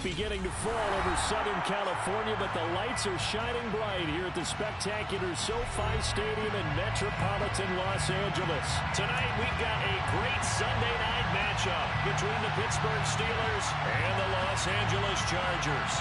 beginning to fall over Southern California, but the lights are shining bright here at the spectacular SoFi Stadium in metropolitan Los Angeles. Tonight, we've got a great Sunday night matchup between the Pittsburgh Steelers and the Los Angeles Chargers.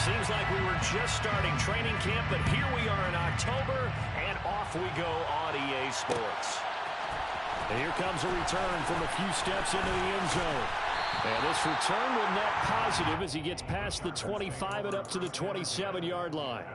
Seems like we were just starting training camp, but here we are in October, and off we go on EA Sports. And here comes a return from a few steps into the end zone. And this return will net positive as he gets past the 25 and up to the 27-yard line.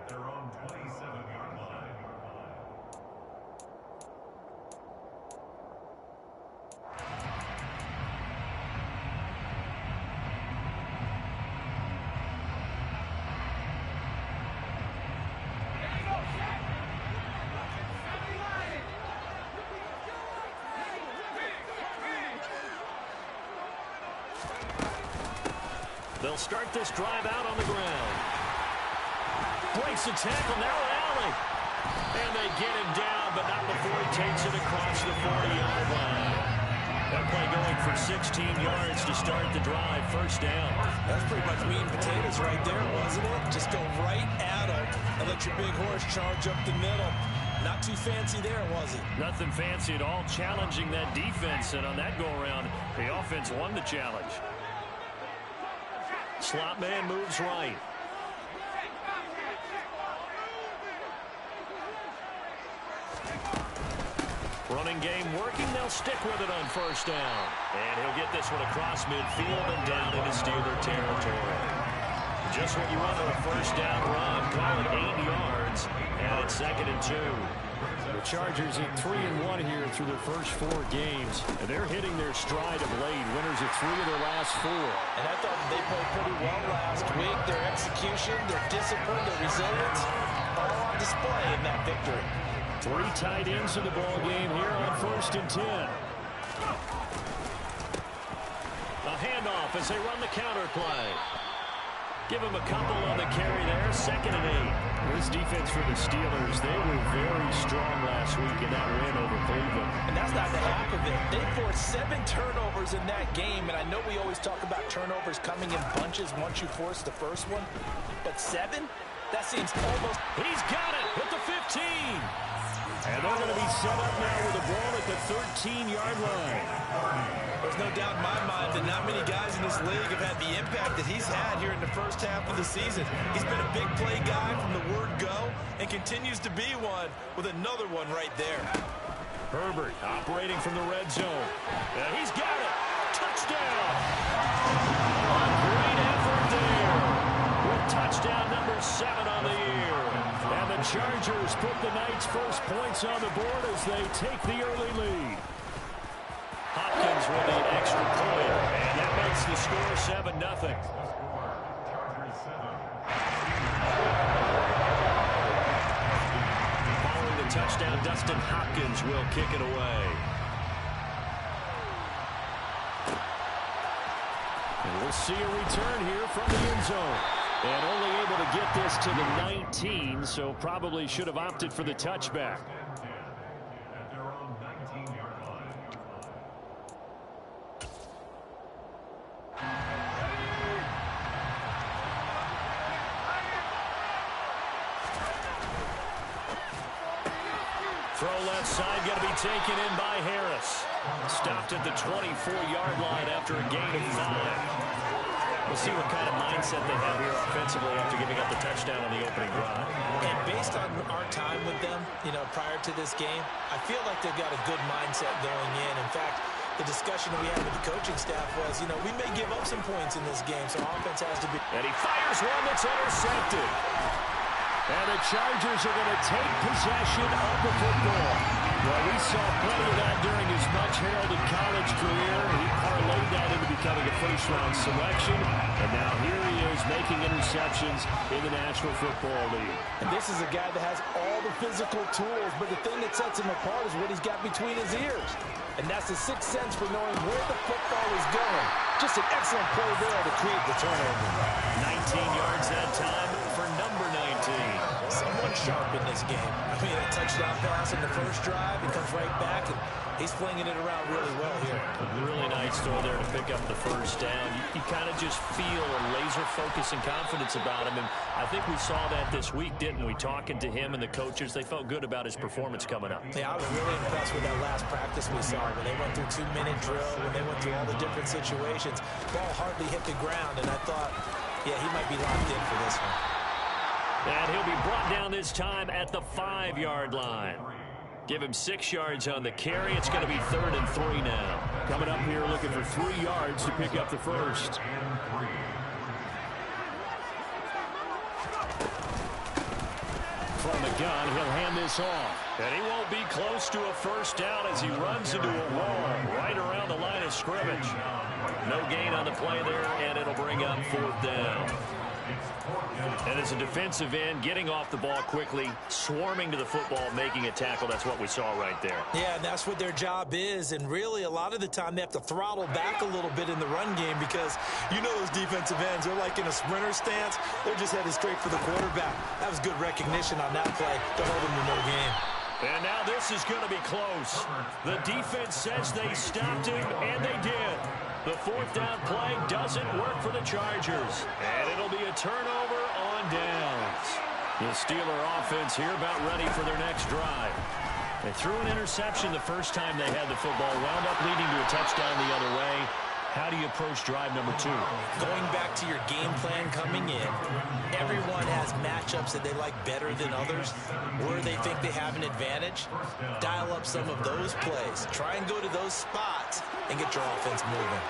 They'll start this drive out on the ground. Breaks the tackle, narrow alley. And they get him down, but not before he takes it across the 40-yard line. That play going for 16 yards to start the drive, first down. That's pretty much meat and potatoes right there, wasn't it? Just go right at him and let your big horse charge up the middle. Not too fancy there, was it? Nothing fancy at all, challenging that defense. And on that go-around, the offense won the challenge. Slot man moves right. Running game working. They'll stick with it on first down. And he'll get this one across midfield and down into Steeler territory. Just what you want on a first down run. Call it 8 yards. And it's 2nd and 2. The Chargers at 3-1 here through their first 4 games. And they're hitting their stride of late. Winners of 3 of their last 4. And I thought they played pretty well last week. Their execution, their discipline, their resilience, all on display in that victory. 3 tight ends in the ball game here on 1st and 10. A handoff as they run the counter play. Give him a couple on the carry there. 2nd and 8. This defense for the Steelers, they were very strong last week in that win over Cleveland. And that's not the half of it. They forced 7 turnovers in that game, and I know we always talk about turnovers coming in bunches once you force the first one, but 7? That seems almost... He's got it at the 15. And they're going to be set up now with the ball at the 13-yard line. There's no doubt in my mind that not many guys in this league have had the impact that he's had here in the first half of the season. He's been a big play guy from the word go and continues to be one with another one right there. Herbert operating from the red zone. He's got it. Touchdown. A great effort there. With touchdown number 7 on the year. And the Chargers put the night's first points on the board as they take the early lead. Hopkins with an extra point, and that makes the score 7-0. Following the touchdown, Dustin Hopkins will kick it away. And we'll see a return here from the end zone. And only able to get this to the 19, so probably should have opted for the touchback. Throw left side, got to be taken in by Harris. Stopped at the 24-yard line after a gain of 5. We'll see what kind of mindset they have here offensively after giving up the touchdown on the opening drive. And based on our time with them, prior to this game, I feel like they've got a good mindset going in. In fact, the discussion we had with the coaching staff was, we may give up some points in this game, so offense has to be... And he fires one that's intercepted. And the Chargers are going to take possession of the football. Well, we saw plenty of that during his much-heralded college career. He parlayed that into becoming a first-round selection. And now here he is making interceptions in the National Football League. And this is a guy that has all the physical tools, but the thing that sets him apart is what he's got between his ears. And that's the sixth sense for knowing where the football is going. Just an excellent play there to create the turnover. 19 yards that time for number 19. Someone sharp in this game. I mean, a touchdown pass in the first drive. He comes right back, and he's flinging it around really well here. Really nice throw there to pick up the first down. You kind of just feel a laser focus and confidence about him. And I think we saw that this week, didn't we? Talking to him and the coaches, they felt good about his performance coming up. Yeah, I was really impressed with that last practice we saw when they went through 2-minute drill, when they went through all the different situations. Ball hardly hit the ground, and I thought, yeah, he might be locked in for this one. And he'll be brought down this time at the 5-yard line. Give him 6 yards on the carry. It's going to be 3rd and 3 now. Coming up here looking for 3 yards to pick up the first. From the gun, he'll hand this off. And he won't be close to a first down as he runs into a wall right around the line of scrimmage. No gain on the play there, and it'll bring up 4th down. And as a defensive end, getting off the ball quickly, swarming to the football, making a tackle, that's what we saw right there. Yeah, and that's what their job is. And really, a lot of the time, they have to throttle back a little bit in the run game because you know those defensive ends, they're like in a sprinter stance. They're just headed straight for the quarterback. That was good recognition on that play to hold them to no gain. And now this is going to be close. The defense says they stopped him, and they did. The 4th down play doesn't work for the Chargers. And it'll be a turnover on downs. The Steeler offense here about ready for their next drive. They threw an interception the first time they had the football, wound up leading to a touchdown the other way. How do you approach drive number 2? Going back to your game plan coming in, everyone has matchups that they like better than others, where they think they have an advantage. Dial up some of those plays. Try and go to those spots and get your offense moving.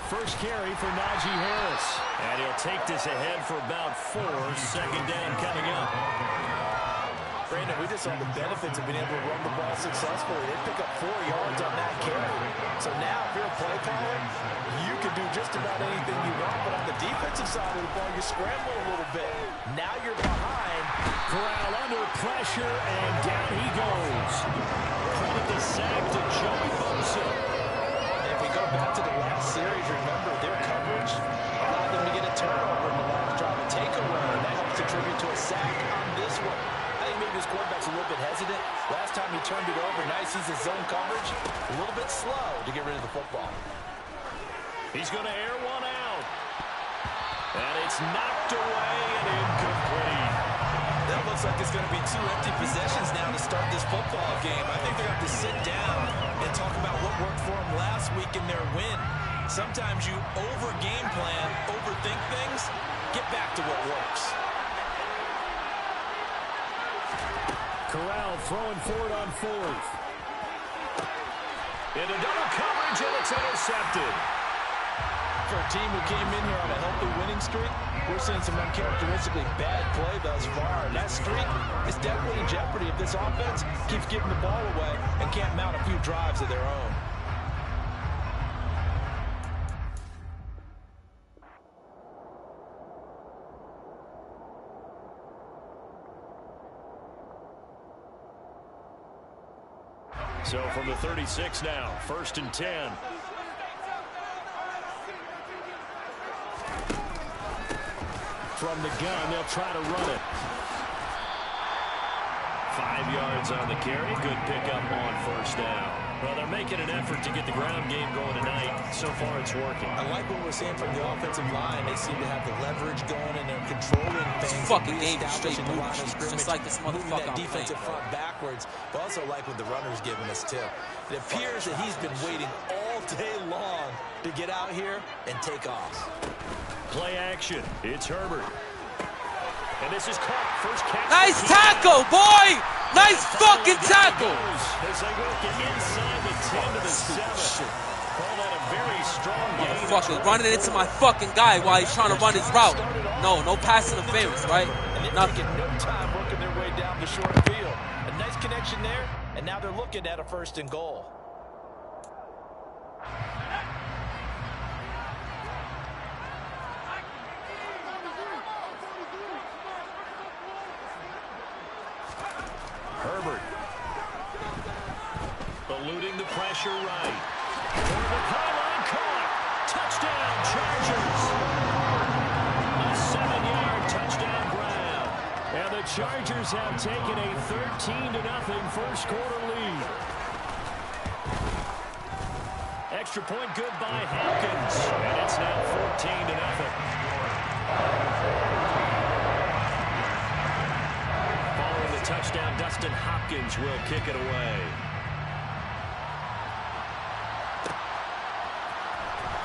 First carry for Najee Harris. And he'll take this ahead for about 4. 2nd down coming up. Brandon, we just saw the benefits of being able to run the ball successfully. They pick up 4 yards on that carry. So now, if you're a play caller, you can do just about anything you want. But on the defensive side of the ball, you scramble a little bit. Now you're behind. Corral under pressure, and down he goes. Credit the sack to Joey Bosa. And if we go back to the last series, remember, their coverage allowed them to get a turnover in the last drive, a takeaway. And that helps contribute to a sack on this one. Maybe his quarterback's a little bit hesitant. Last time he turned it over, now he sees his zone coverage. A little bit slow to get rid of the football. He's going to air one out. And it's knocked away and incomplete. That looks like it's going to be 2 empty possessions now to start this football game. I think they're going to have to sit down and talk about what worked for them last week in their win. Sometimes you over-game plan, overthink things, get back to what works. Corral throwing forward on 4th. Into double coverage, and it's intercepted. For a team who came in here on a healthy winning streak, we're seeing some uncharacteristically bad play thus far. And that streak is definitely in jeopardy if this offense keeps giving the ball away and can't mount a few drives of their own. So from the 36 now, 1st and 10. From the gun, they'll try to run it. 5 yards on the carry. Good pickup on 1st down. Well, they're making an effort to get the ground game going tonight. So far, it's working. I like what we're seeing from the offensive line. They seem to have the leverage going, and they're controlling things. Fucking game straight the line of scrimmage, just like this moving motherfucker that I'm defensive playing. front backwards. But also like what the runner's giving us, too. It appears that he's been waiting all day long to get out here and take off. Play action. It's Herbert. And this is caught. First catch. Nice tackle, boy! Nice fucking tackle! As they work it inside the 10 to the 7. Call that a very strong gain. Motherfucker running into my fucking guy while he's trying to run his route. No pass interference, right? And they're Nothing. taking no time working their way down the short field. A nice connection there, and now they're looking at a 1st and goal. Herbert. Eluding the pressure right. For the pylon caught. Touchdown, Chargers. A 7-yard touchdown grab. And the Chargers have taken a 13-0 first quarter lead. Extra point good by Hopkins. And it's now 14-0. Following the touchdown, Dustin Hopkins will kick it away.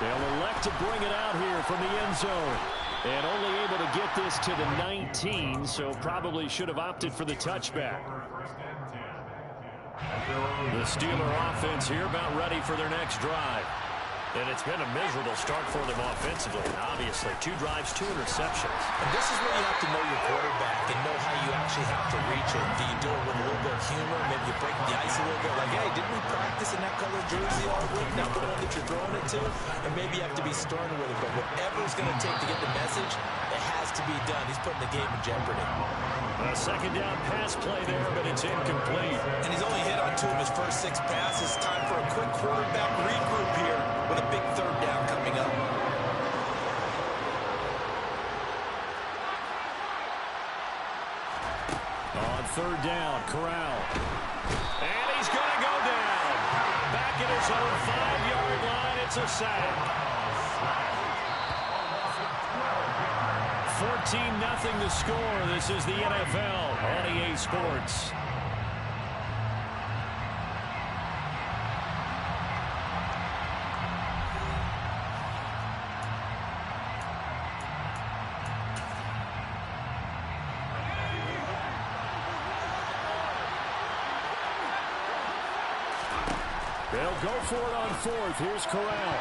They'll elect to bring it out here from the end zone. And only able to get this to the 19, so probably should have opted for the touchback. The Steeler offense here about ready for their next drive. And it's been a miserable start for them offensively. Obviously, 2 drives, 2 interceptions. And this is where you have to know your quarterback and know how you actually have to reach him. Do you do it with a little bit of humor? Maybe you break the ice a little bit. Like, hey, didn't we practice in that color jersey all week? Not the one that you're throwing it to. And maybe you have to be stern with it. But whatever it's going to take to get the message, it has to be done. He's putting the game in jeopardy. A 2nd down pass play there, but it's incomplete. And he's only hit on 2 of his first 6 passes. Time for a quick quarterback regroup here with a big 3rd down coming up. On 3rd down, Corral. And he's going to go down. Back at his own 5-yard line, it's a sack. 14-0 to score. This is the NFL on EA Sports. They'll go for it on 4th. Here's Corral.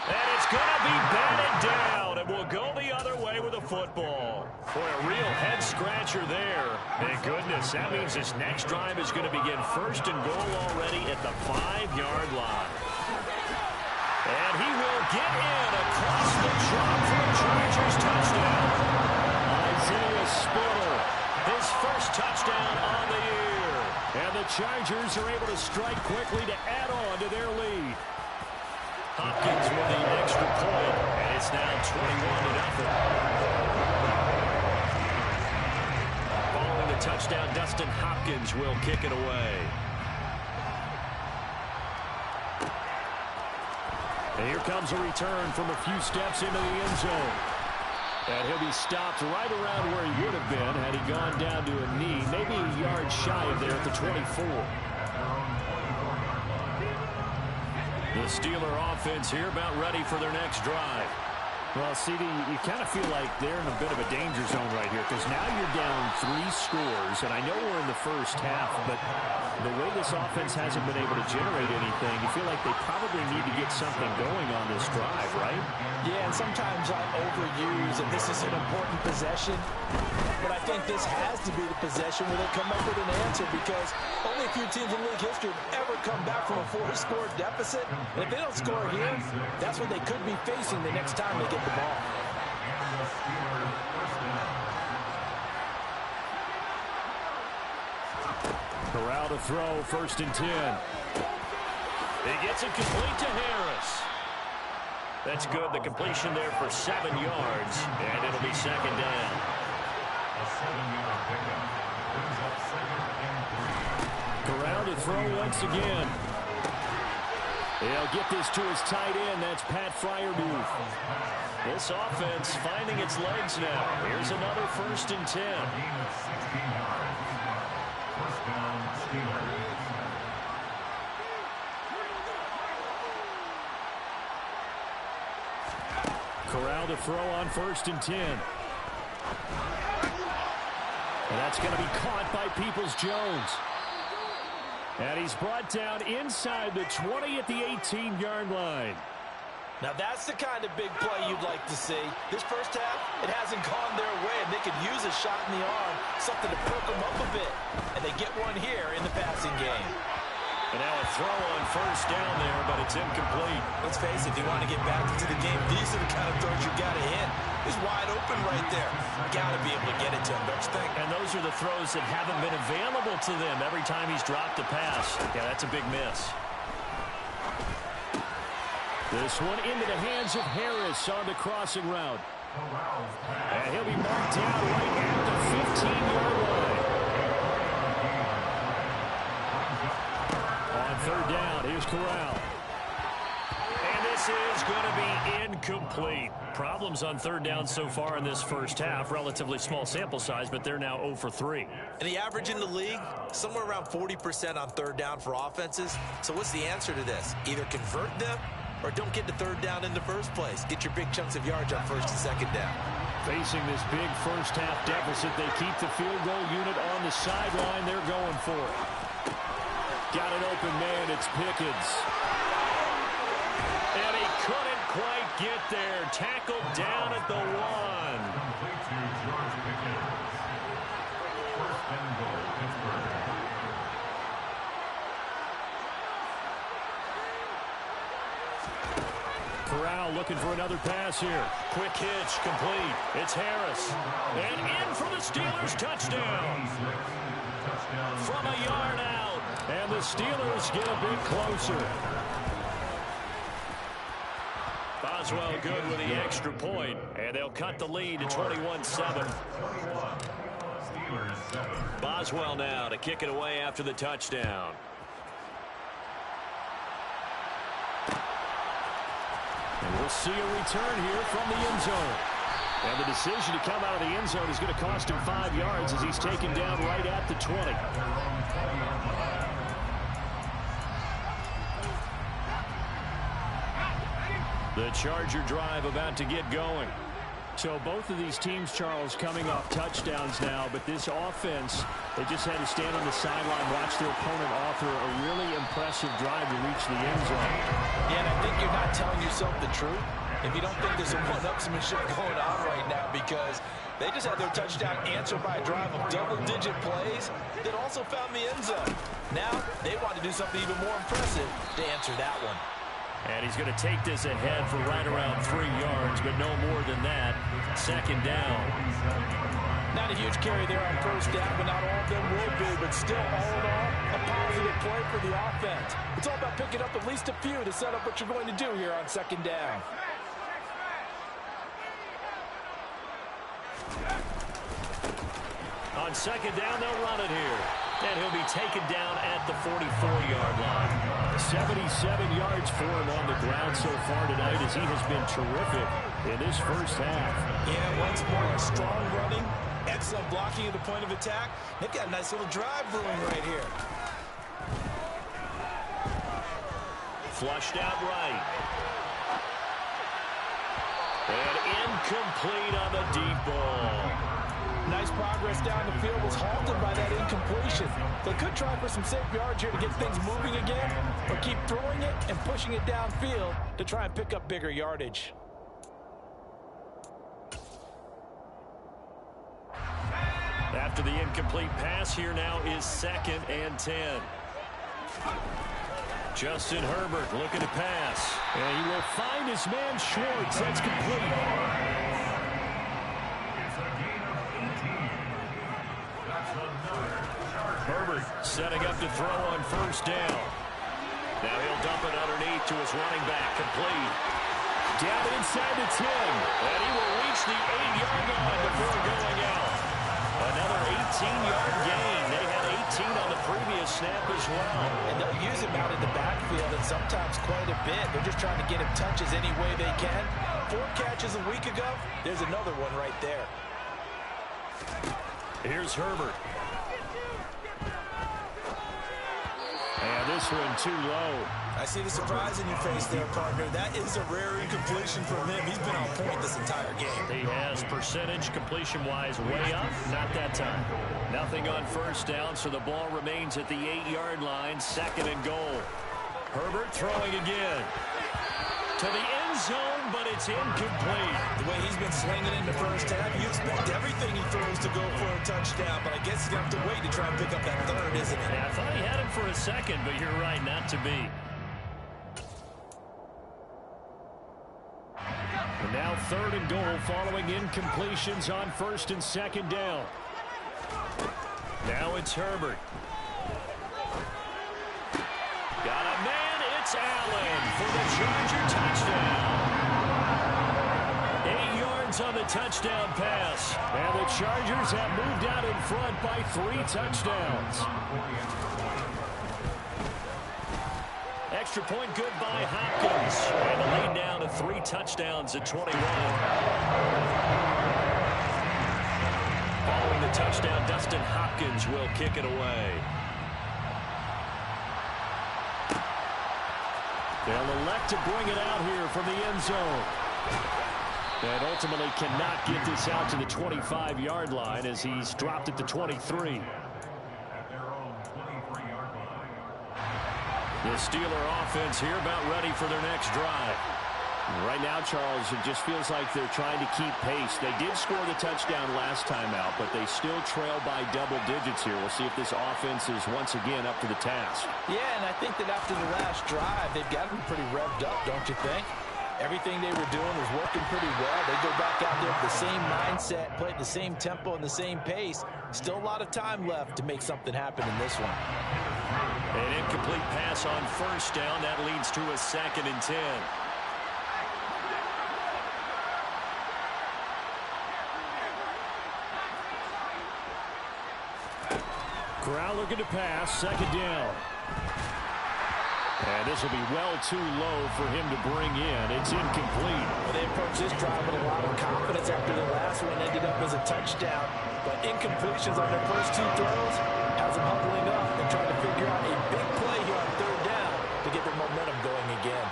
And it's going to be batted down, and we'll go the other way with a football. Boy, a real head-scratcher there. Thank goodness. That means this next drive is going to begin 1st and goal already at the 5-yard line. And he will get in across the drop for a Chargers touchdown. Isaiah Spiller, his first touchdown on the year. And the Chargers are able to strike quickly to add on to their lead. Hopkins with the extra point, and it's now 21-0. Following the touchdown, Dustin Hopkins will kick it away. And here comes a return from a few steps into the end zone. And he'll be stopped right around where he would have been had he gone down to a knee, maybe a yard shy of there at the 24. The Steeler offense here about ready for their next drive. Well, CD, you kind of feel like they're in a bit of a danger zone right here because now you're down 3 scores, and I know we're in the first half, but the way this offense hasn't been able to generate anything, you feel like they probably need to get something going on this drive, right? Yeah, and sometimes I overuse, and this is an important possession, but I think this has to be the possession where they come up with an answer because only a few teams in league history have ever come back from a 4-score deficit, and if they don't score here, that's what they could be facing the next time they get the ball. Corral to throw, 1st and 10. He gets it complete to Harris. That's good. The completion there for 7 yards, and it'll be 2nd down. Corral to throw once again. He'll get this to his tight end. That's Pat Freiermuth. This offense finding its legs now. Here's another 1st and 10. Corral to throw on 1st and 10. And that's going to be caught by Peoples-Jones. And he's brought down inside the 20 at the 18-yard line. Now that's the kind of big play you'd like to see. This first half, it hasn't gone their way, and they could use a shot in the arm, something to perk them up a bit. And they get one here in the passing game. And now a throw on first down there, but it's incomplete. Let's face it, if you want to get back into the game, these are the kind of throws you got to hit. He's wide open right there. Got to be able to get it to him, don't you think? And those are the throws that haven't been available to them every time he's dropped a pass. Yeah, that's a big miss. This one into the hands of Harris on the crossing route. And he'll be marked down right at the 15-yard line. On third down, here's Corral. And this is going to be incomplete. Problems on third down so far in this first half. Relatively small sample size, but they're now 0 for 3. And the average in the league, somewhere around 40% on third down for offenses. So what's the answer to this? Either convert them or don't get the third down in the first place. Get your big chunks of yards on first and second down. Facing this big first half deficit, they keep the field goal unit on the sideline. They're going for it. Got an open man. It's Pickens. And he couldn't quite get there. Tackled down at the 1. Corral looking for another pass here. Quick hitch, complete. It's Harris. And in for the Steelers, touchdown. From a yard out. And the Steelers get a bit closer. Boswell good with the extra point. And they'll cut the lead to 21-7. Boswell now to kick it away after the touchdown. And we'll see a return here from the end zone. And the decision to come out of the end zone is going to cost him 5 yards as he's taken down right at the 20. The Charger drive about to get going. So both of these teams, Charles, coming off touchdowns now, but this offense, they just had to stand on the sideline, watch their opponent offer a really impressive drive to reach the end zone. Yeah, and I think you're not telling yourself the truth if you don't think there's some one-upsmanship going on right now, because they just had their touchdown answered by a drive of double-digit plays that also found the end zone. Now they want to do something even more impressive to answer that one. And he's going to take this ahead for right around 3 yards, but no more than that. Second down. Not a huge carry there on first down, but not all of them will be. But still, all in all, a positive play for the offense. It's all about picking up at least a few to set up what you're going to do here on second down. On second down, they'll run it here. And he'll be taken down at the 44-yard line. 77 yards for him on the ground so far tonight as he has been terrific in this first half. Yeah, once more, strong running, excellent blocking at the point of attack. They've got a nice little drive brewing right here. Flushed out right. And incomplete on the deep ball. Nice progress down the field, was halted by that incompletion. They could try for some safe yards here to get things moving again, or keep throwing it and pushing it downfield to try and pick up bigger yardage. After the incomplete pass, here now is 2nd and 10. Justin Herbert looking to pass. And he will find his man Schwartz. That's complete. Herbert setting up to throw on first down. Now he'll dump it underneath to his running back. Complete. Down inside the 10. And he will reach the 8-yard line before going out. Another 18-yard gain. They had 18 on the previous snap as well. And they'll use him out in the backfield, and sometimes quite a bit. They're just trying to get him touches any way they can. 4 catches a week ago. There's another one right there. Here's Herbert. And this one too low. I see the surprise in your face there, partner. That is a rare incompletion from him. He's been on point this entire game. He has percentage completion-wise way up. Not that time. Nothing on first down, so the ball remains at the 8-yard line. 2nd and goal. Herbert throwing again. To the end zone, but it's incomplete. The way he's been slinging in the first half, you expect everything he throws to go for a touchdown, but I guess he's going to have to wait to try and pick up that third, isn't it? Yeah, I thought he had him for a second, but you're right, not to be. And now 3rd and goal following incompletions on 1st and 2nd down. Now it's Herbert. Got a man, it's Allen for the Charger touchdown. 8 yards on the touchdown pass. And the Chargers have moved out in front by 3 touchdowns. Extra point good by Hopkins. And the lead down to 3 touchdowns at 21. Following the touchdown, Dustin Hopkins will kick it away. They'll elect to bring it out here from the end zone. And ultimately cannot get this out to the 25-yard line as he's dropped at the 23. The Steeler offense here about ready for their next drive. Right now, Charles, it just feels like they're trying to keep pace. They did score the touchdown last time out, but they still trail by double digits here. We'll see if this offense is once again up to the task. Yeah, and I think that after the last drive, they've got them pretty revved up, don't you think? Everything they were doing was working pretty well. They go back out there with the same mindset, play at the same tempo and the same pace. Still a lot of time left to make something happen in this one. An incomplete pass on first down. That leads to a 2nd and 10. Corral looking to pass. 2nd down. And this will be well too low for him to bring in. It's incomplete. Well, they approached this drive with a lot of confidence after the last one ended up as a touchdown. But incompletions on their first 2 throws has them huddling up and trying to figure out a big play here on 3rd down to get their momentum going again.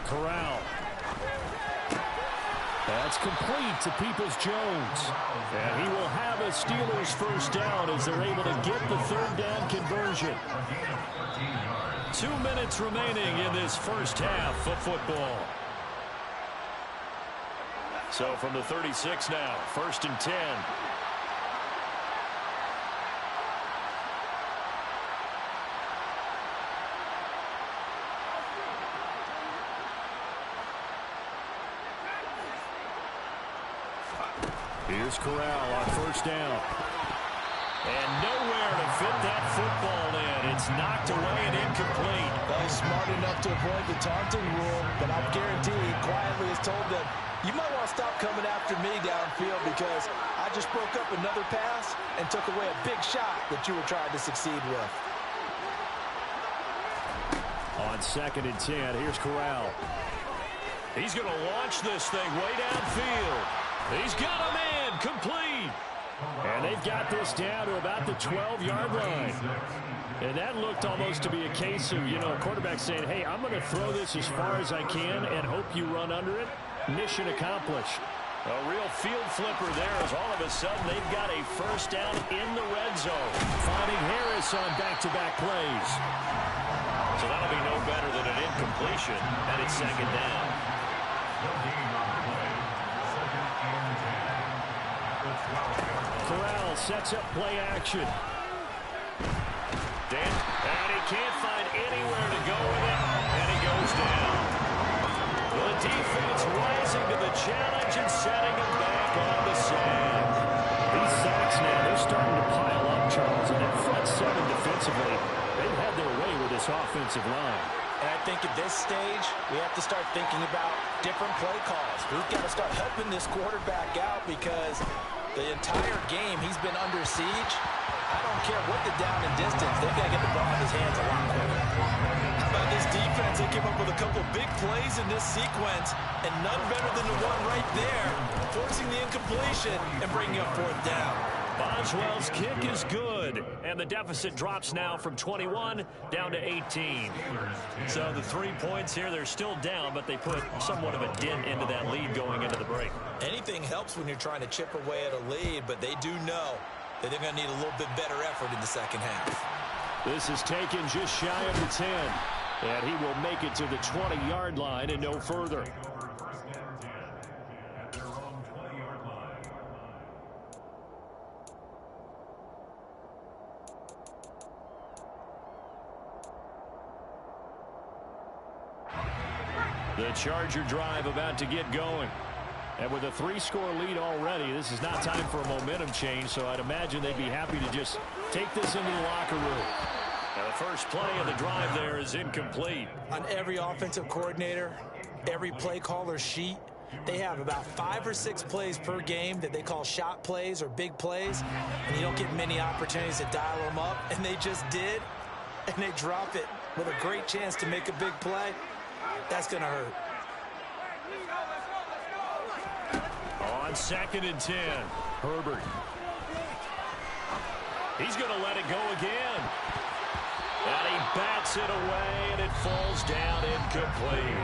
Corral. That's complete to Peoples-Jones. And he will have a Steelers first down as they're able to get the 3rd down conversion. 2 minutes remaining in this first half of football. So from the 36 now, 1st and 10. Here's Corral on first down. And nowhere to fit that football in. It's knocked away and incomplete. Well, he's smart enough to avoid the taunting rule, but I guarantee he quietly has told them, you might want to stop coming after me downfield because I just broke up another pass and took away a big shot that you were trying to succeed with. On 2nd and 10, here's Corral. He's going to launch this thing way downfield. He's got a man, complete. And they've got this down to about the 12-yard line. And that looked almost to be a case of, a quarterback saying, hey, I'm going to throw this as far as I can and hope you run under it. Mission accomplished. A real field flipper there as all of a sudden they've got a first down in the red zone. Finding Harris on back-to-back plays. So that'll be no better than an incompletion, and it's 2nd down. Corral sets up play action. And he can't find anywhere to go with it, and he goes down. The defense rising to the challenge and setting him back on the sand. These sacks now, they're starting to pile up, Charles, and that front 7 defensively, they've had their way with this offensive line. And I think at this stage, we have to start thinking about different play calls. We've got to start helping this quarterback out because the entire game he's been under siege. I don't care what the down and distance, they've got to get the ball in his hands a lot quicker. How about this defense? They came up with a couple big plays in this sequence, and none better than the one right there, forcing the incompletion and bringing up 4th down. Boswell's kick is good, and the deficit drops now from 21 down to 18. So the 3 points here, they're still down, but they put somewhat of a dent into that lead going into the break. Anything helps when you're trying to chip away at a lead, but they do know that they're going to need a little bit better effort in the second half. This is taken just shy of the 10, and he will make it to the 20-yard line and no further. The Charger drive about to get going. And with a 3-score lead already, this is not time for a momentum change, so I'd imagine they'd be happy to just take this into the locker room. Now the first play of the drive there is incomplete. On every offensive coordinator, every play caller sheet, they have about 5 or 6 plays per game that they call shot plays or big plays, and you don't get many opportunities to dial them up, and they just did, and they drop it with a great chance to make a big play. That's going to hurt. On 2nd and 10, Herbert. He's going to let it go again. And he bats it away, and it falls down incomplete.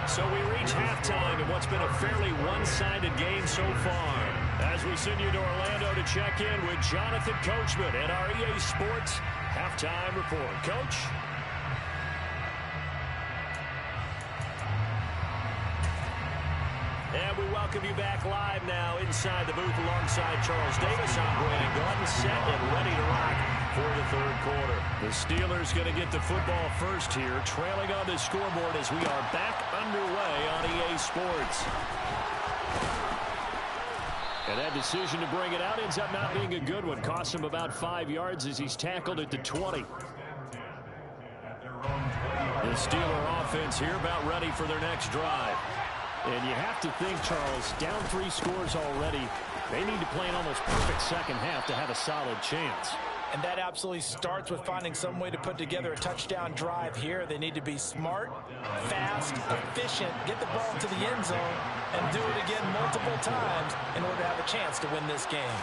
So we reach halftime in what's been a fairly one-sided game so far. As we send you to Orlando to check in with Jonathan Coachman at our EA Sports Halftime Report. Coach? And we welcome you back live now inside the booth alongside Charles Davis. I'm Brandon Gordon, set and ready to rock for the 3rd quarter. The Steelers going to get the football first here, trailing on the scoreboard as we are back underway on EA Sports. And that decision to bring it out ends up not being a good one. Costs him about 5 yards as he's tackled at the 20. The Steeler offense here about ready for their next drive. And you have to think, Charles, down 3 scores already. They need to play an almost perfect second half to have a solid chance. And that absolutely starts with finding some way to put together a touchdown drive here. They need to be smart, fast, efficient, get the ball to the end zone, and do it again multiple times in order to have a chance to win this game.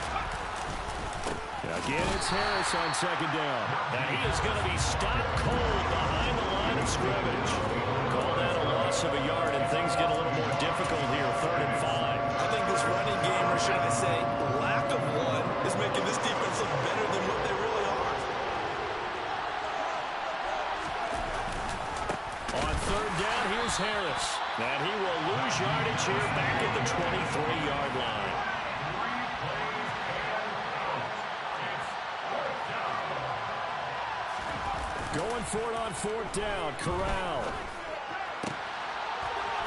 Again, it's Harris on 2nd down. And he is going to be stopped cold behind the line of scrimmage. Call that a loss of a yard, and things get a little more difficult here, 3rd and 5. I think this running game, or should I say lack of one, is making this defense look better than what they really are. On 3rd down, here's Harris. And he will lose yardage here back at the 23-yard line. Going for it on 4th down. Corral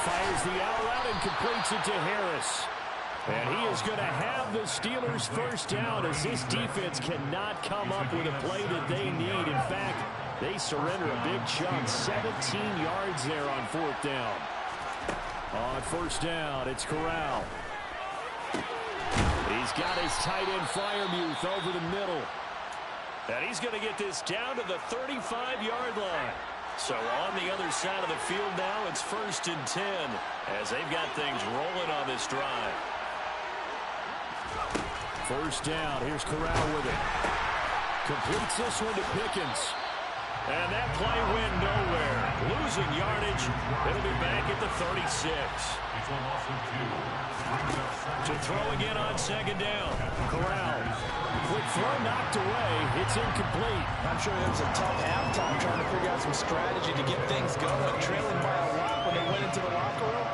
fires the out route and completes it to Harris. And he is going to have the Steelers' first down as this defense cannot come up with a play that they need. In fact, they surrender a big chunk, 17 yards there on 4th down. On 1st down, it's Corral. He's got his tight end Freiermuth over the middle. And he's going to get this down to the 35-yard line. So on the other side of the field now, it's 1st and 10 as they've got things rolling on this drive. 1st down. Here's Corral with it. Completes this one to Pickens. And that play went nowhere. Losing yardage. It'll be back at the 36. To throw again on 2nd down. Corral. Quick throw knocked away. It's incomplete. I'm sure it was a tough halftime trying to figure out some strategy to get things going. Trailing by a lot when they went into the locker room.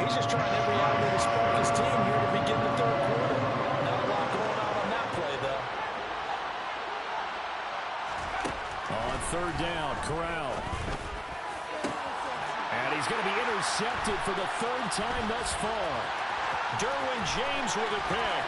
He's just trying every avenue to spark his team here to begin the 3rd quarter. Not a lot going on that play, though. On 3rd down, Corral. And he's going to be intercepted for the 3rd time thus far. Derwin James with a pick.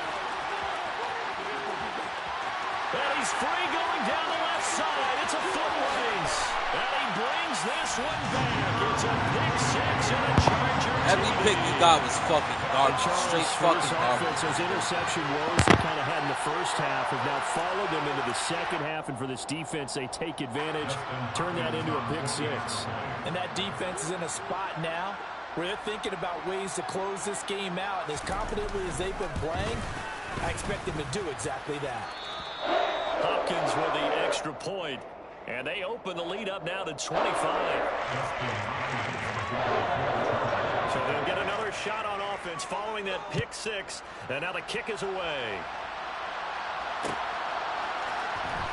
And he's free going down the left side. It's a foot race. And he brings this this one back. It's a pick six and a Chargers. Every pick you got was fucking garbage. Straight fucking garbage. Those interception woes they kind of had in the first half have now followed them into the second half, and for this defense, they take advantage, turn that into a pick six. And that defense is in a spot now where they're thinking about ways to close this game out. And as confidently as they've been playing, I expect them to do exactly that. Hopkins with the extra point, and they open the lead up now to 25. So they'll get another shot on offense following that pick six, and now the kick is away.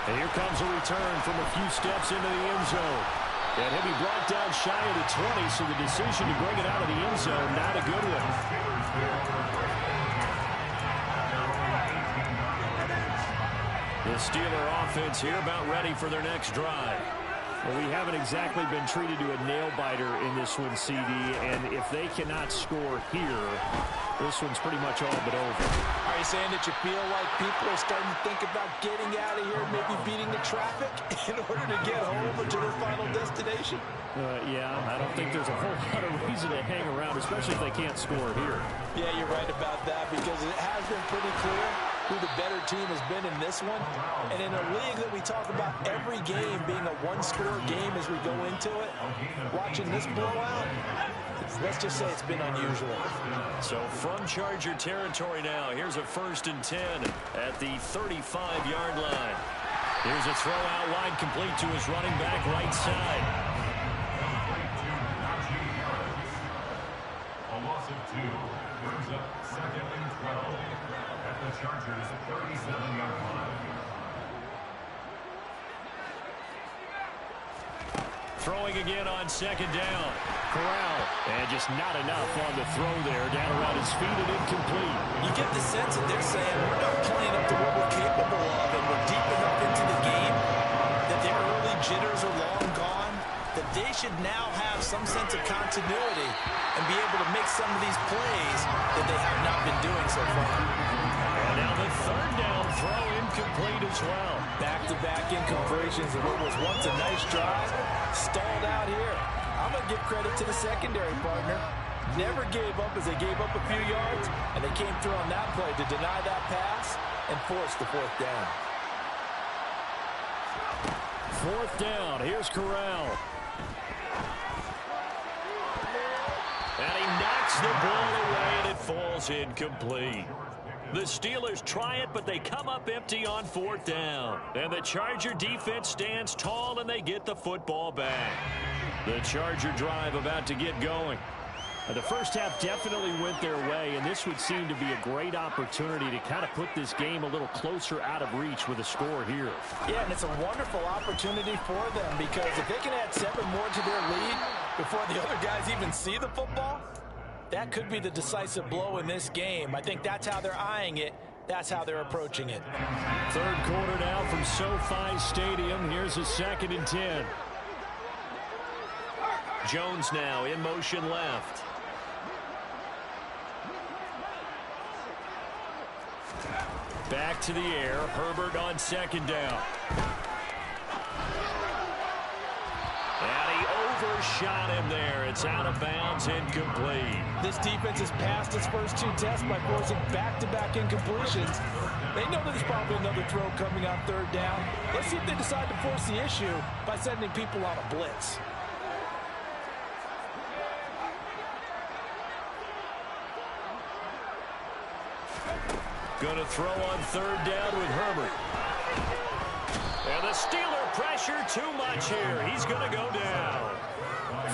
And here comes a return from a few steps into the end zone. And he'll be brought down shy of the 20, so the decision to bring it out of the end zone, not a good one. The Steeler offense here about ready for their next drive. Well, we haven't exactly been treated to a nail-biter in this one, CD, and if they cannot score here, this one's pretty much all but over. Are you saying that you feel like people are starting to think about getting out of here, maybe beating the traffic in order to get home or to their final destination? Yeah, I don't think there's a whole lot of reason to hang around, especially if they can't score here. Yeah, you're right about that, because it has been pretty clear who the better team has been in this one. And in a league that we talk about every game being a one-score game as we go into it, watching this blowout, let's just say it's been unusual. So from Charger territory now, here's a 1st and 10 at the 35-yard line. Here's a throw out wide complete to his running back right side. A loss of 2 brings up 2nd and 12 at the Chargers 37-yard line. Throwing again on 2nd down. Corral, and just not enough on the throw there. Down around his feet and incomplete. You get the sense that they're saying we're not playing up to what we're capable of, and we're deep enough into the game that the early jitters are long gone, that they should now have some sense of continuity and be able to make some of these plays that they have not been doing so far. And now the 3rd down throw incomplete as well. Back-to-back incompletions of what was once a nice drive, stalled out here. I'm going to give credit to the secondary partner. Never gave up as they gave up a few yards, and they came through on that play to deny that pass and force the 4th down. 4th down. Here's Corral. And he knocks the ball away, and it falls incomplete. The Steelers try it, but they come up empty on 4th down. And the Charger defense stands tall, and they get the football back. The Charger drive about to get going. And the first half definitely went their way, and this would seem to be a great opportunity to kind of put this game a little closer out of reach with a score here. Yeah, and it's a wonderful opportunity for them, because if they can add 7 more to their lead before the other guys even see the football, that could be the decisive blow in this game. I think that's how they're eyeing it. That's how they're approaching it. 3rd quarter now from SoFi Stadium. Here's a 2nd and 10. Jones now in motion left. Back to the air. Herbert on 2nd down. And he overshot him there. It's out of bounds, incomplete. This defense has passed its first 2 tests by forcing back-to-back incompletions. They know there's probably another throw coming on 3rd down. Let's see if they decide to force the issue by sending people on a blitz. Going to throw on 3rd down with Herbert. And the Steeler pressure too much here. He's going to go down.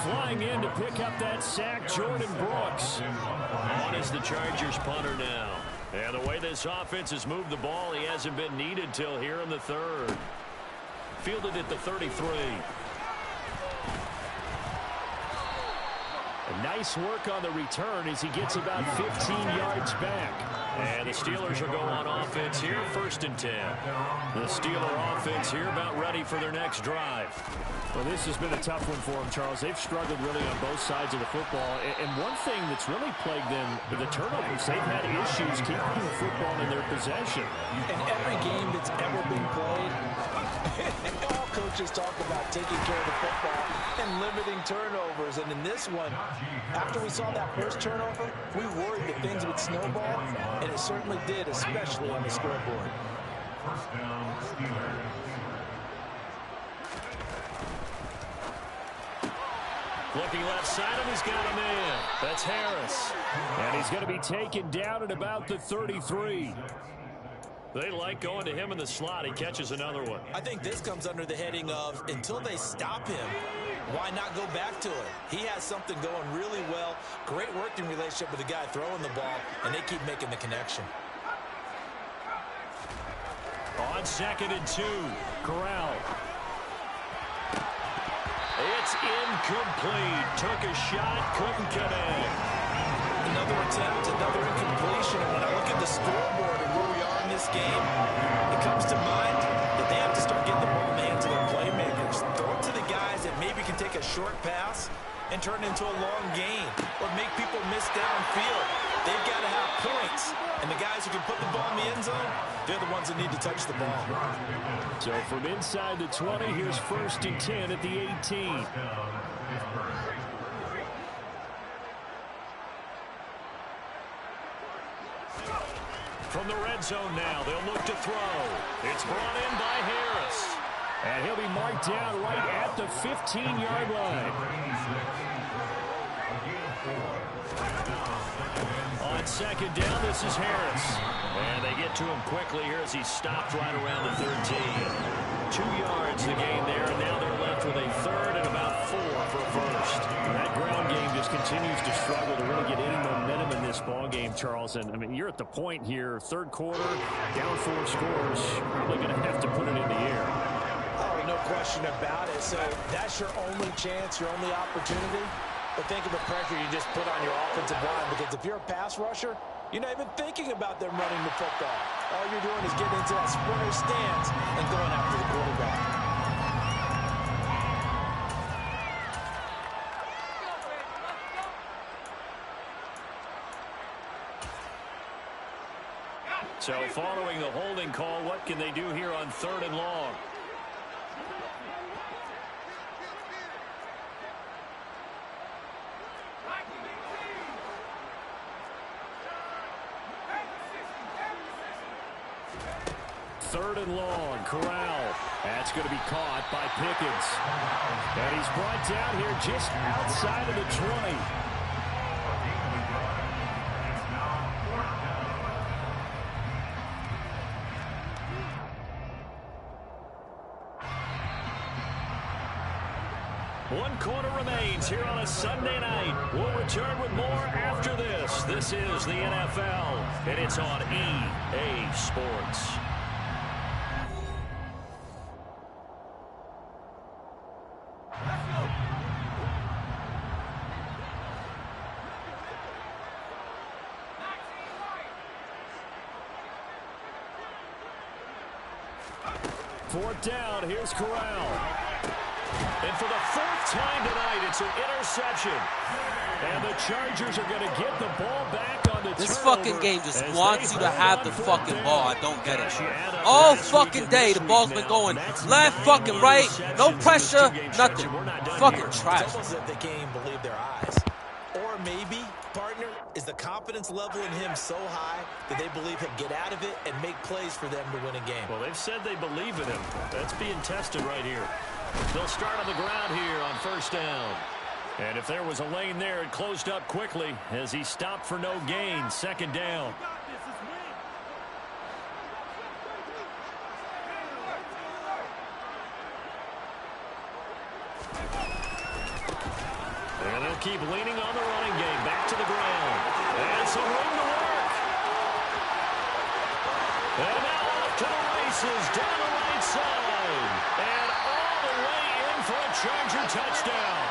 Flying in to pick up that sack, Jordan Brooks. On is the Chargers punter now. And the way this offense has moved the ball, he hasn't been needed till here in the 3rd. Fielded at the 33. A nice work on the return as he gets about 15 yards back. And the Steelers are going on offense here, 1st and 10. The Steeler offense here about ready for their next drive. Well, this has been a tough one for them, Charles. They've struggled really on both sides of the football. And one thing that's really plagued them, the turnovers. They've had issues keeping the football in their possession. In every game that's ever been played, all coaches talk about taking care of the football and limiting turnovers. And in this one, after we saw that first turnover, we worried that things would snowball, and it certainly did, especially on the scoreboard. First down, Steelers. Looking left side, and he's got a man. That's Harris. And he's going to be taken down at about the 33. They like going to him in the slot. He catches another one. I think this comes under the heading of, until they stop him, why not go back to it? He has something going really well. Great working relationship with the guy throwing the ball, and they keep making the connection. On 2nd and 2, Corral. It's incomplete. Took a shot, couldn't connect. Another attempt, another incompletion. And when I look at the scoreboard and where we are in this game, it comes to mind that they have to start getting the ball in the hands of their playmakers. Throw it to the guys that maybe can take a short pass and turn it into a long gain or make people miss downfield. They've got to have points. And the guys who can put the ball in the end zone, they're the ones that need to touch the ball. So from inside the 20, here's 1st and 10 at the 18. From the red zone now, they'll look to throw. It's brought in by Harris. And he'll be marked down right at the 15-yard line. On 2nd down, this is Harris. And they get to him quickly here as he stopped right around the 13. 2 yards the gain there, and now they're left with a 3rd and about 4 for a first. That ground game just continues to struggle to really get any momentum in this ball game, Charles. And, I mean, you're at the point here, 3rd quarter, down 4 scores, probably going to have to put it in the air. Oh, no question about it. So that's your only chance, your only opportunity. But think of the pressure you just put on your offensive line, because if you're a pass rusher, you're not even thinking about them running the football. All you're doing is getting into that sprinter stance and going after the quarterback. So following the holding call, what can they do here on 3rd and long? Third and long, Corral. That's going to be caught by Pickens. And he's brought down here just outside of the 20. One quarter remains here on a Sunday night. We'll return with more after this. This is the NFL, and it's on EA Sports. Fourth down, here's Corral. And for the 4th time tonight, it's an interception. And the Chargers are going to get the ball back on the This turnover fucking game just wants you to have the fucking ball. I don't get it. All fucking day, the ball's been going left, fucking right, no pressure, nothing. Fucking trash. It's almost as if they can't even believe their eyes. Or maybe, partner, is the confidence level in him so high that they believe he'll get out of it and make plays for them to win a game. Well, they've said they believe in him. That's being tested right here. They'll start on the ground here on 1st down. And if there was a lane there, it closed up quickly as he stopped for no gain. 2nd down. And they'll keep leaning on the running game. Back to the ground. And some room to work. And now off to the races down the right side. And all the way in for a Charger touchdown.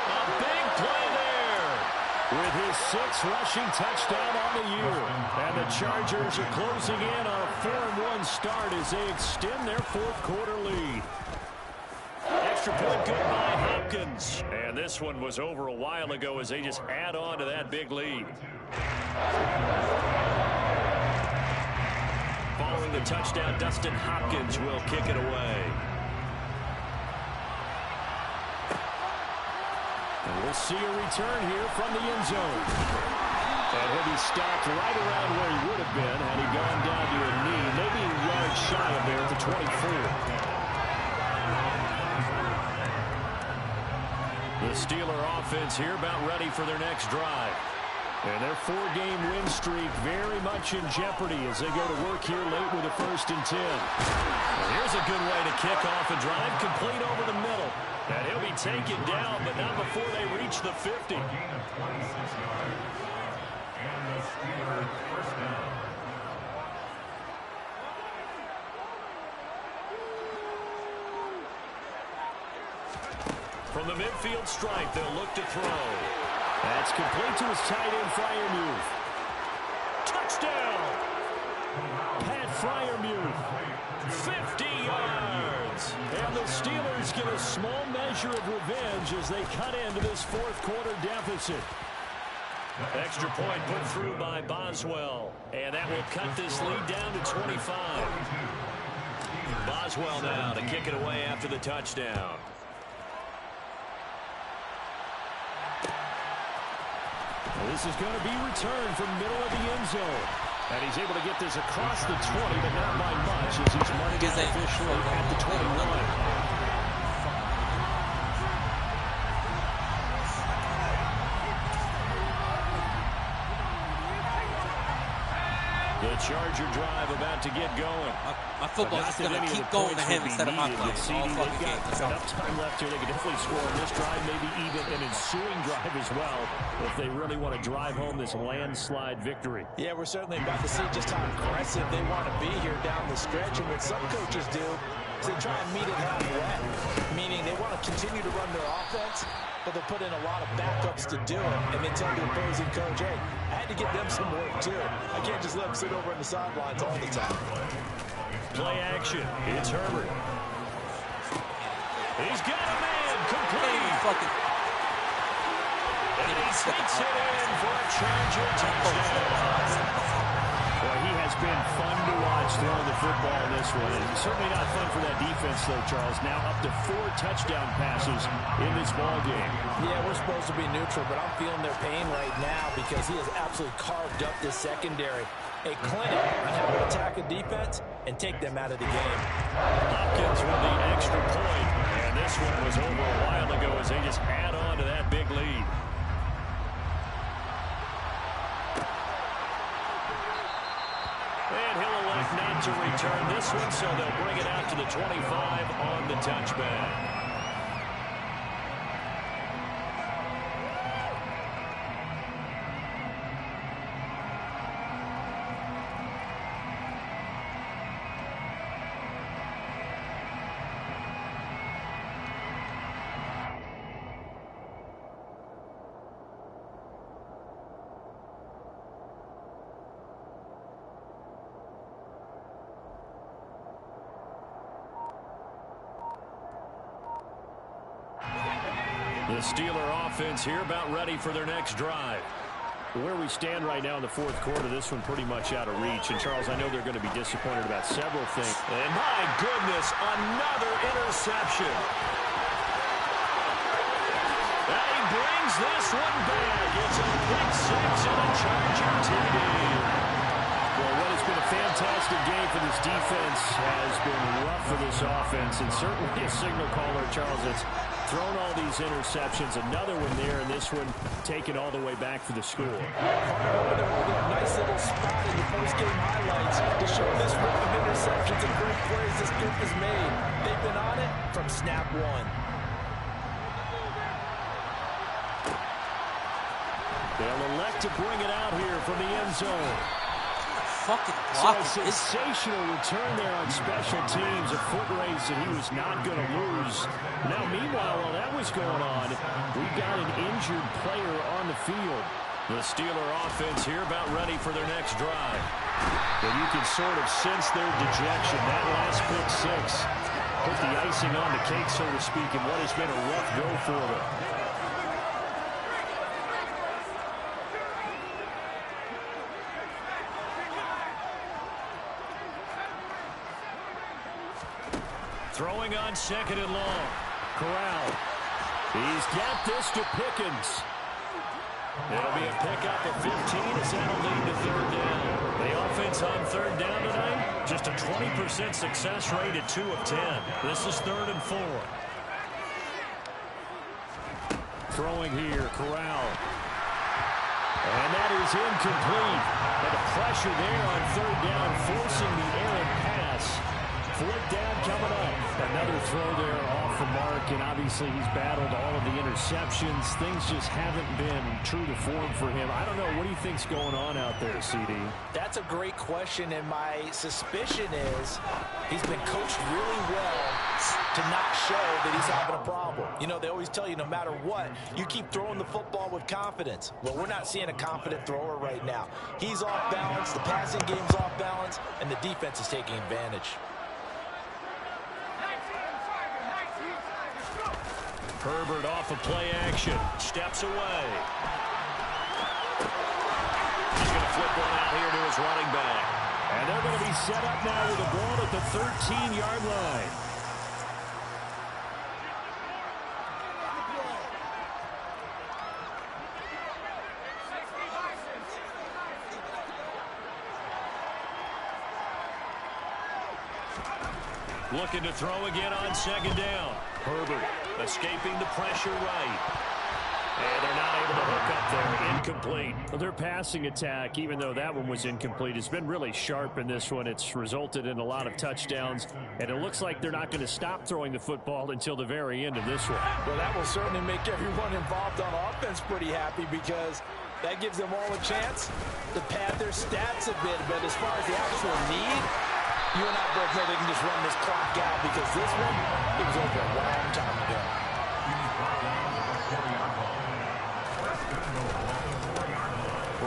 A big play there. With his 6th rushing touchdown on the year. And the Chargers are closing in on a 4-1 start as they extend their 4th quarter lead. Extra point good by Hopkins. And this one was over a while ago as they just add on to that big lead. Following the touchdown, Dustin Hopkins will kick it away. We'll see a return here from the end zone. And he'll be stopped right around where he would have been had he gone down to a knee, maybe a yard shy of there at the 24. The Steeler offense here about ready for their next drive. And their 4-game win streak very much in jeopardy as they go to work here late with a 1st and 10. Well, here's a good way to kick off a drive, complete over the middle. And he'll be taken down, but not before they reach the 50. Gain of 26 yards. And the Steelers first down. From the midfield stripe, they'll look to throw. That's complete to his tight end, Freiermuth. Touchdown! Pat Freiermuth, 50 yards. And the Steelers get a small measure of revenge as they cut into this 4th quarter deficit. Extra point put through by Boswell. And that will cut this lead down to 25. Boswell now to kick it away after the touchdown. This is going to be returned from middle of the end zone. And he's able to get this across the 20, but not by much as he's marked out officially at the 21. The Charger drive about to get going. My football's just going to keep going to him instead of my play. All fucking game. Enough time left here. They can definitely score on this drive, maybe even an ensuing drive as well, if they really want to drive home this landslide victory. Yeah, we're certainly about to see just how aggressive they want to be here down the stretch. And what some coaches do is they try and meet it halfway, meaning they want to continue to run their offense, but they'll put in a lot of backups to do it, and then tell the opposing coach, hey, I had to get them some work too. I can't just let them sit over on the sidelines all the time. Play action. It's Herbert. He's got a man complete. And he sneaks it in for a Charger touchdown. Boy, he has been fun to watch throwing the football in this one. And certainly not fun for that defense, though, Charles. Now up to 4 touchdown passes in this ball game. Yeah, we're supposed to be neutral, but I'm feeling their pain right now because he has absolutely carved up this secondary. A clinic on how to attack a defense and take them out of the game. Hopkins with the extra point. And this one was over a while ago as they just add on to that big lead. And he'll elect not to return this one, so they'll bring it out to the 25 on the touchback. The Steeler offense here about ready for their next drive. Where we stand right now in the 4th quarter, this one pretty much out of reach. And, Charles, I know they're going to be disappointed about several things. And, my goodness, another interception. And he brings this one back. It's a pick 6 and a Charger TD. Well, what has been a fantastic game for this defense has been rough for this offense. And certainly a signal caller, Charles, that's thrown all these interceptions. Another one there, and this one taken all the way back for the score. They're holding a nice little spot in the post-game highlights to show this rip of interceptions and great plays this group has made. They've been on it from snap one. They'll elect to bring it out here from the end zone. Fucking block. So a sensational return there on special teams. A foot race that he was not going to lose. Now, meanwhile, while that was going on, we got an injured player on the field. The Steeler offense here about ready for their next drive. And you can sort of sense their dejection. That last pick 6 put the icing on the cake, so to speak, in what has been a rough go for them. Throwing on 2nd and long. Corral. He's got this to Pickens. It'll be a pickup of 15 as that'll lead to third down. The offense on third down tonight, just a 20% success rate at 2 of 10. This is 3rd and 4. Throwing here, Corral. And that is incomplete. And the pressure there on third down, forcing the errant pass. 4th down coming up. Another throw there off the mark, and obviously he's battled all of the interceptions. Things just haven't been true to form for him. I don't know. What do you think's going on out there, CD? That's a great question, and my suspicion is he's been coached really well to not show that he's having a problem. You know, they always tell you no matter what, you keep throwing the football with confidence. Well, we're not seeing a confident thrower right now. He's off balance, the passing game's off balance, and the defense is taking advantage. Herbert off of play action. Steps away. He's going to flip one out here to his running back. And they're going to be set up now with the ball at the 13-yard line. Looking to throw again on 2nd down. Herbert escaping the pressure right. And they're not able to hook up there. Incomplete. Well, their passing attack, even though that one was incomplete, has been really sharp in this one. It's resulted in a lot of touchdowns. And it looks like they're not going to stop throwing the football until the very end of this one. Well, that will certainly make everyone involved on offense pretty happy because that gives them all a chance to pad their stats a bit. But as far as the actual need, you and I both know they can just run this clock out because this one, it was over a long time ago.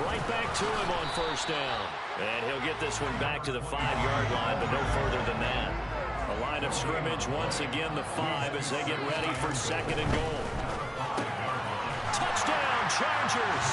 Right back to him on 1st down. And he'll get this one back to the 5-yard line, but no further than that. A line of scrimmage, once again the 5 as they get ready for 2nd and goal. Touchdown, Chargers!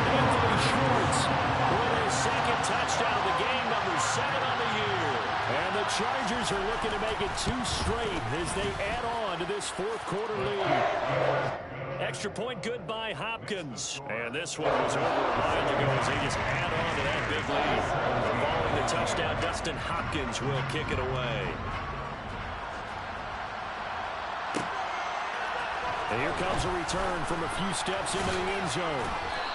Anthony Schwartz with his 2nd touchdown of the game, number 7 on the year. And the Chargers are looking to make it 2 straight as they add on to this 4th quarter lead. Extra point good by Hopkins. And this one was over a mile ago as they just add on to that big lead. Following the touchdown, Dustin Hopkins will kick it away. And here comes a return from a few steps into the end zone.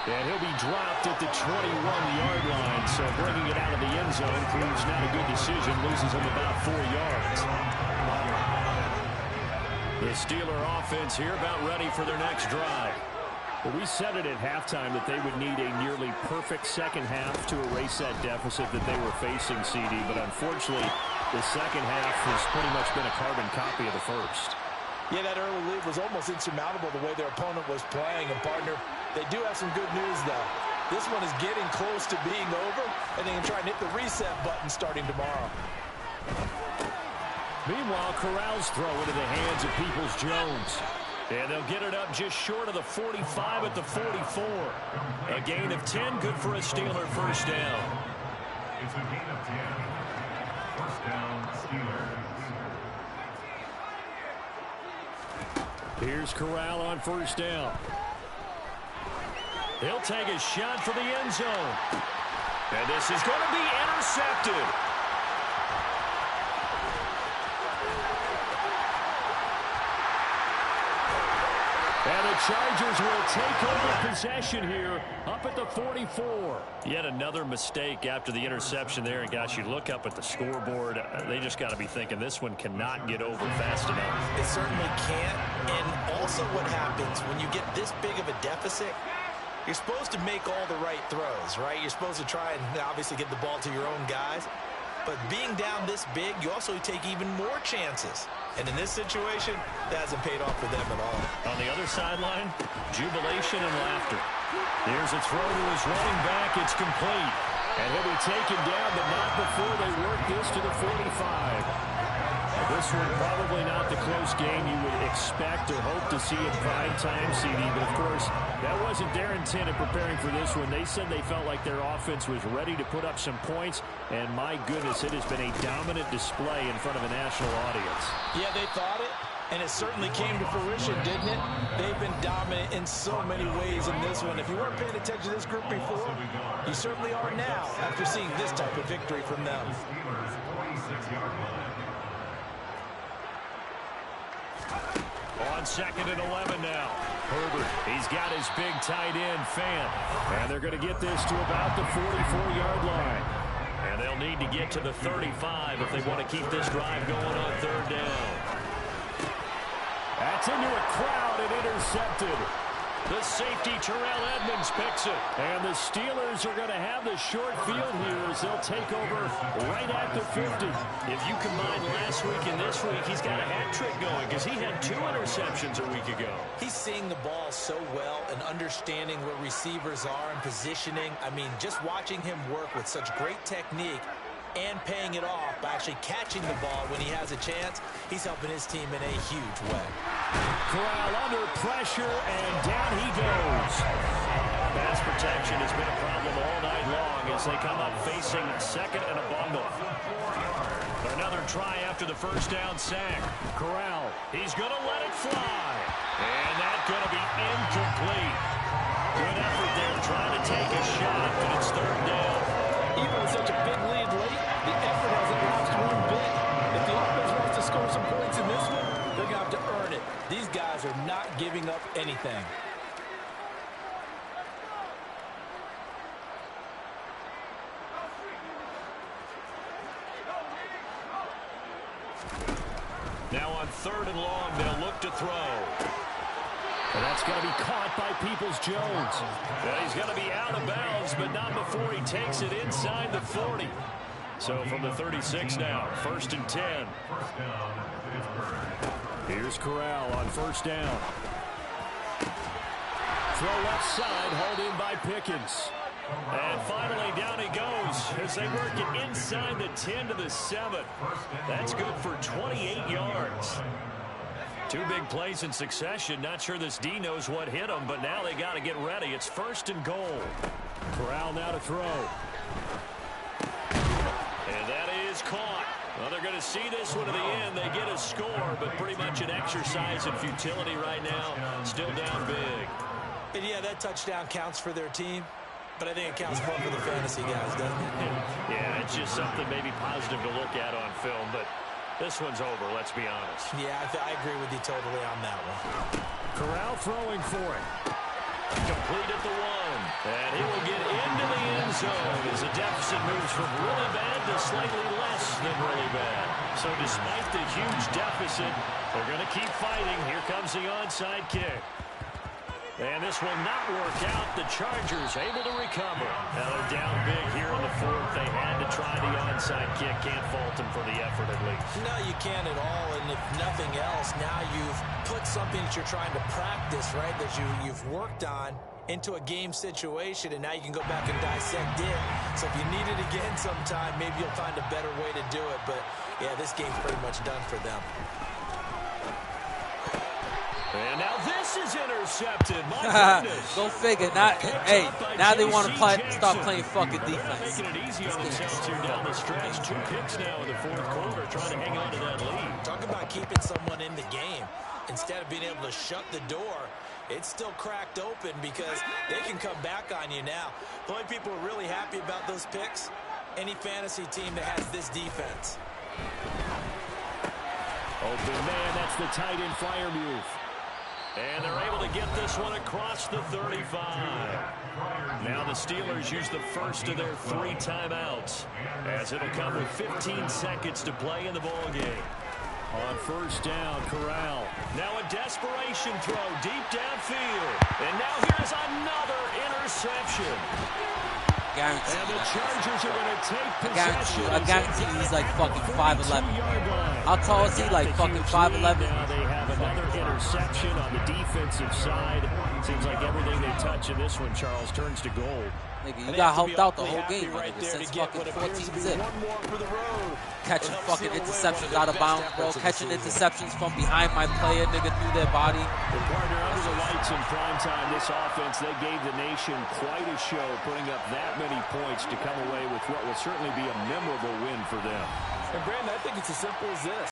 And he'll be dropped at the 21-yard line. So bringing it out of the end zone proves not a good decision. Loses him about 4 yards. The Steeler offense here about ready for their next drive. Well, we said it at halftime that they would need a nearly perfect second half to erase that deficit that they were facing, CD. But unfortunately, the second half has pretty much been a carbon copy of the first. Yeah, that early lead was almost insurmountable the way their opponent was playing. And, partner, they do have some good news, though. This one is getting close to being over, and they can try and hit the reset button starting tomorrow. Meanwhile, Corral's throw into the hands of Peoples-Jones. And they'll get it up just short of the 45 at the 44. A gain of 10, good for a Steeler 1st down. It's a gain of 10. 1st down, Steelers. Here's Corral on 1st down. He'll take a shot for the end zone. And this is going to be intercepted. And the Chargers will take over possession here up at the 44. Yet another mistake after the interception there. And, gosh, you look up at the scoreboard. They just got to be thinking this one cannot get over fast enough. It certainly can't. And also what happens when you get this big of a deficit, you're supposed to make all the right throws, right? You're supposed to try and obviously get the ball to your own guys. But being down this big, you also take even more chances. And in this situation, that hasn't paid off for them at all. On the other sideline, jubilation and laughter. Here's a throw to his running back. It's complete. And he'll be taken down, but not before they work this to the 45. This one probably not the close game you would expect or hope to see in prime time, CD. But, of course, that wasn't their intent in preparing for this one. They said they felt like their offense was ready to put up some points. And, my goodness, it has been a dominant display in front of a national audience. Yeah, they thought it. And it certainly came to fruition, didn't it? They've been dominant in so many ways in this one. If you weren't paying attention to this group before, you certainly are now after seeing this type of victory from them. On 2nd and 11 now. Herbert, he's got his big tight end, Fant. And they're going to get this to about the 44-yard line. And they'll need to get to the 35 if they want to keep this drive going on 3rd down. That's into a crowd and intercepted. The safety, Terrell Edmonds, picks it. And the Steelers are going to have the short field here as they'll take over right at the 50. If you combine last week and this week, he's got a hat trick going because he had 2 interceptions a week ago. He's seeing the ball so well and understanding where receivers are and positioning. I mean, just watching him work with such great technique and paying it off by actually catching the ball when he has a chance, he's helping his team in a huge way. Corral under pressure, and down he goes. Pass protection has been a problem all night long as they come up facing 2nd and a bundle. Another try after the 1st down sack. Corral, he's going to let it fly. And that's going to be incomplete. Good effort there trying to take a shot, but it's 3rd down. Even with such a big lead late, the effort hasn't lost one bit. If the offense wants to score some points in this one, they're going to have to earn it. These guys are not giving up anything. Now on 3rd and long, they'll look to throw. And that's going to be caught by Peoples-Jones. Well, he's going to be out of bounds, but not before he takes it inside the 40. So from the 36 now, 1st and 10. Here's Corral on 1st down. Throw left side, hauled in by Pickens. And finally, down he goes as they work it inside the 10 to the 7. That's good for 28 yards. 2 big plays in succession. Not sure this D knows what hit them, but now they got to get ready. It's 1st and goal. Corral now to throw. And that is caught. Well, they're going to see this one to the end. They get a score, but pretty much an exercise in futility right now. Still down big. And yeah, that touchdown counts for their team, but I think it counts more for the fantasy guys, doesn't it? Yeah, it's just something maybe positive to look at on film, but this one's over, let's be honest. Yeah, I agree with you totally on that one. Corral throwing for it. Complete at the 1. And he will get into the end zone as the deficit moves from really bad to slightly less than really bad. So despite the huge deficit, they're going to keep fighting. Here comes the onside kick. And this will not work out. The Chargers able to recover. Now they're down big here in the 4th. They had to try the onside kick. Can't fault them for the effort at least. No, you can't at all. And if nothing else, now you've put something that you're trying to practice, right, that you've worked on into a game situation, and now you can go back and dissect it. So if you need it again sometime, maybe you'll find a better way to do it. But, yeah, this game's pretty much done for them. And now this is intercepted. My goodness. Go figure. Now they want to start playing fucking defense. Making it easy on themselves here down the stretch. 2 picks now in the 4th quarter, trying to hang on to that lead. Talk about keeping someone in the game. Instead of being able to shut the door, it's still cracked open because they can come back on you now. The only people who are really happy about those picks, any fantasy team that has this defense. Open man, that's the tight end Freiermuth. And they're able to get this one across the 35. Now the Steelers use the first of their 3 timeouts, as it'll come with 15 seconds to play in the ballgame. On 1st down, Corral. Now a desperation throw deep downfield. And now here's another interception. Guarantee. And the Chargers are going to take possession. I guarantee he's like fucking 5'11". How tall is he? Like fucking 5'11". Now they have another interception on the defensive side. Seems like everything they touch in this one, Charles, turns to gold. Nigga, you got helped out the whole game, my nigga, since fucking 14-zip. Catching fucking interceptions out of bounds, bro. Catching interceptions from behind my player, nigga, through their body. Well, partner, under the lights in prime time, this offense, they gave the nation quite a show, putting up that many points to come away with what will certainly be a memorable win for them. And Brandon, I think it's as simple as this.